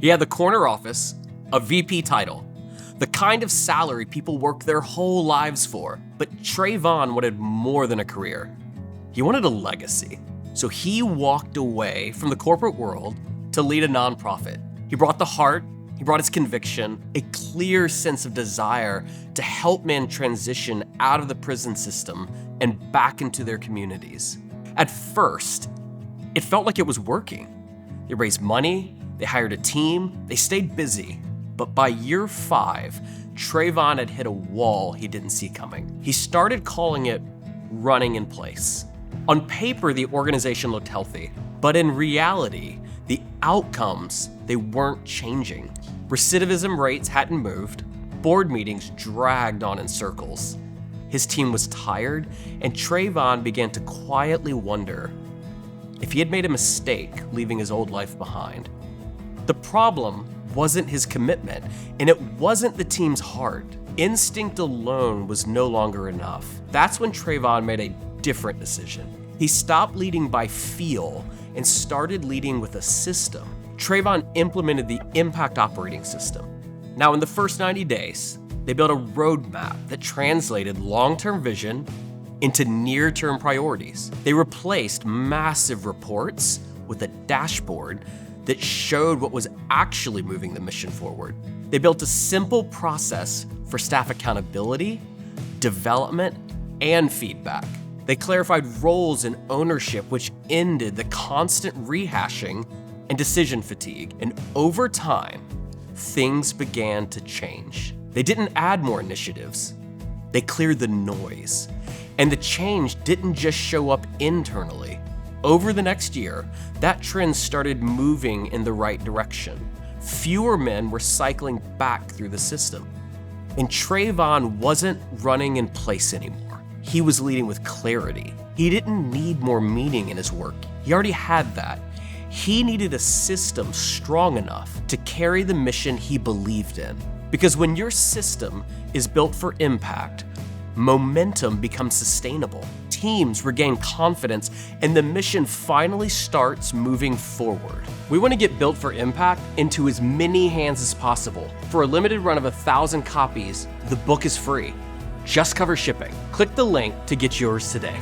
He had the corner office, a VP title, the kind of salary people work their whole lives for. But Trayvon wanted more than a career. He wanted a legacy. So he walked away from the corporate world to lead a nonprofit. He brought the heart, he brought his conviction, a clear sense of desire to help men transition out of the prison system and back into their communities. At first, it felt like it was working. They raised money, they hired a team, they stayed busy. But by year 5, Trayvon had hit a wall he didn't see coming. He started calling it running in place. On paper, the organization looked healthy, but in reality, the outcomes, they weren't changing. Recidivism rates hadn't moved, board meetings dragged on in circles. His team was tired, and Trayvon began to quietly wonder if he had made a mistake leaving his old life behind. The problem wasn't his commitment, and it wasn't the team's heart. Instinct alone was no longer enough. That's when Trayvon made a different decision. He stopped leading by feel and started leading with a system. Trayvon implemented the Impact Operating System. Now, in the first 90 days, they built a roadmap that translated long-term vision into near-term priorities. They replaced massive reports with a dashboard that showed what was actually moving the mission forward. They built a simple process for staff accountability, development, and feedback. They clarified roles and ownership, which ended the constant rehashing and decision fatigue. And over time, things began to change. They didn't add more initiatives. They cleared the noise. And the change didn't just show up internally. Over the next year, that trend started moving in the right direction. Fewer men were cycling back through the system. And Trayvon wasn't running in place anymore. He was leading with clarity. He didn't need more meaning in his work. He already had that. He needed a system strong enough to carry the mission he believed in. Because when your system is built for impact, momentum becomes sustainable. Teams regain confidence, and the mission finally starts moving forward. We want to get Built for Impact into as many hands as possible. For a limited run of 1,000 copies, the book is free. Just cover shipping. Click the link to get yours today.